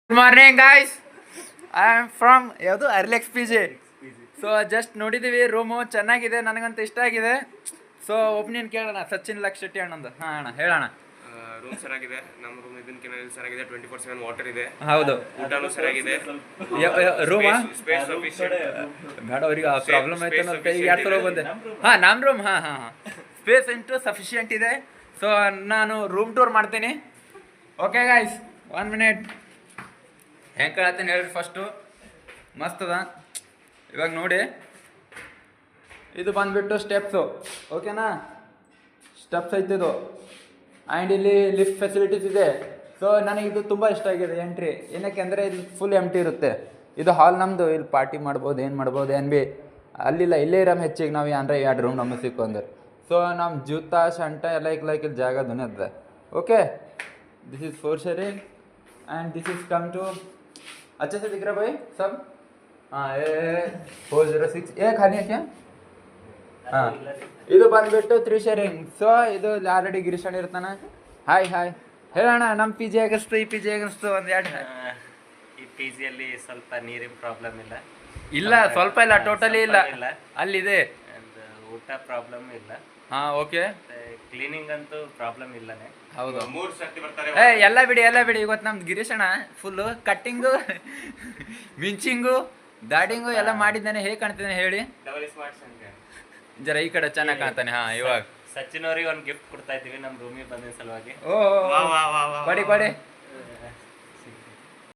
Good morning guys. I am from ಯಾವುದು ಅರ್ಲೆಕ್ಸ್ P G. So just ನೋಡಿದ್ದೀವಿ, room ಚೆನ್ನಾಗಿದೆ, ನನಗಂತೂ ಇಷ್ಟ ಆಗಿದೆ. ಸೊ ಒಪಿನಿಯನ್ ಕೇಳೋಣ ಸಚಿನ್ ಲಕ್ಷ ಶೆಟ್ಟಿ ಅಣ್ಣಂದು. ಹಾಂ ಅಣ್ಣ ಹೇಳೋಣ. ರೂಮ್ ಚೆನ್ನಾಗಿದೆ, ನಮ್ಮ ರೂಮ್ ಇದಕ್ಕಿಂತ ಚೆನ್ನಾಗಿದೆ. 24/7 ವಾಟರ್ ಇದೆ. ಹೌದು, ಊಟನೂ ಚೆನ್ನಾಗಿದೆ. ರೂಮಾ ಸ್ಪೇಸ್ ಸಫಿಷಿಯಂಟ್. ಬೇಡ, ಅವ್ರಿಗೆ ಆ ಪ್ರಾಬ್ಲಮ್ ಆಯ್ತು ಅನ್ನೋ ಕೈ ಯಾರು ಸಲ ಬಂದೆ. ಹಾಂ ನಮ್ಮ ರೂಮ್, ಹಾಂ ಸ್ಪೇಸ್ ಇಂಟು ಸಫಿಷಿಯೆಂಟ್ ಇದೆ. ಸೊ ನಾನು ರೂಮ್ ಟೂರ್ ಮಾಡ್ತೀನಿ. Okay guys, 1 minute. ಹೆಂಗೆ ಕೇಳತ್ತೀನಿ ಹೇಳ್ರಿ. ಫಸ್ಟು ಮಸ್ತ್ ಅದ. ಇವಾಗ ನೋಡಿ, ಇದು ಬಂದುಬಿಟ್ಟು ಸ್ಟೆಪ್ಸು. ಓಕೆನಾ, ಸ್ಟೆಪ್ಸ್ ಐತಿದು. ಆ್ಯಂಡ್ ಇಲ್ಲಿ ಲಿಫ್ಟ್ ಫೆಸಿಲಿಟೀಸ್ ಇದೆ. ಸೊ ನನಗಿದು ತುಂಬ ಇಷ್ಟ ಆಗಿದೆ ಎಂಟ್ರಿ. ಏನಕ್ಕೆ ಅಂದರೆ ಇಲ್ಲಿ ಫುಲ್ ಎಂಟಿ ಇರುತ್ತೆ. ಇದು ಹಾಲ್ ನಮ್ಮದು. ಇಲ್ಲಿ ಪಾರ್ಟಿ ಮಾಡ್ಬೋದು, ಏನು ಮಾಡ್ಬೋದು, ಏನು ಭೀ ಅಲ್ಲಿಲ್ಲ. ಇಲ್ಲೇ ಇರಮ್ ಹೆಚ್ಚಿಗೆ ನಾವು ಅಂದರೆ 2 ರೂಮ್ ನಮಗೆ ಸಿಕ್ಕು ಅಂದ್ರೆ. ಸೊ ನಮ್ಮ ಜೂತ ಶಂಟ ಎಲ್ಲ ಇಕ್ಲಕ್ಕೆ ಇಲ್ಲಿ ಜಾಗ ದುನೇ ಅದ. Okay, this is 4 sharing and this is come to अच्छे से दिख रहा भाई सब. हाँ, ये 406 ये खानी है क्या? ಹಾಂ, ಇದು ಬಂದುಬಿಟ್ಟು 3 ಶೇರಿಂಗ್. ಸೊ ಇದು ಆಲ್ರೆಡಿ ಗಿರೀಶಣ್ಣ ಇರ್ತಾನೆ. ಹಾಯ್ ಹೇಳೋಣ. ನಮ್ಮ ಪಿ ಜಿ ಆಗಿಸ್ತು, ಈ ಪಿ ಜಿ ಆಗಿಸ್ತು, ಒಂದು 2 ಈ ಪಿ ಜಿಯಲ್ಲಿ ಸ್ವಲ್ಪ ನೀರಿನ ಪ್ರಾಬ್ಲಮ್ ಇಲ್ಲ, ಸ್ವಲ್ಪ ಇಲ್ಲ, ಟೋಟಲಿ ಇಲ್ಲ. ಅಲ್ಲಿದೆ. ಊಟ ಪ್ರಾಬ್ಲಮ್ ಇಲ್ಲ. ಹಾಂ, ಓಕೆ. ಕ್ಲೀನಿಂಗ್ ಅಂತೂ ಪ್ರಾಬ್ಲಮ್ ಇಲ್ಲನೇ. ಹೌದು, 3 ಸರ್ತಿ ಬರ್ತಾರೆ. ಎಲ್ಲ ಬಿಡಿ. ಇವತ್ತು ನಮ್ದು ಗಿರೀಶಣ್ಣ ಫುಲ್ಲು ಕಟ್ಟಿಂಗು, ಮಿಂಚಿಂಗು, ದಾಡಿಂಗು ಎಲ್ಲ ಮಾಡಿದ್ದಾನೆ. ಹೇಗೆ ಕಾಣ್ತಿದ್ದಾನೆ ಹೇಳಿ ಜರ. ಈ ಕಡೆ ಚೆನ್ನಾಗಿ ಕಾಣ್ತಾನೆ. ಹಾಂ, ಇವಾಗ ಸಚಿನ್ ಅವ್ರಿಗೆ ಒಂದು ಗಿಫ್ಟ್ ಕೊಡ್ತಾ ಇದ್ದೀವಿ ನಮ್ಮ ರೂಮಿಗೆ ಬಂದಿನ ಸಲುವಾಗಿ. ಓ ಕೊಡಿ.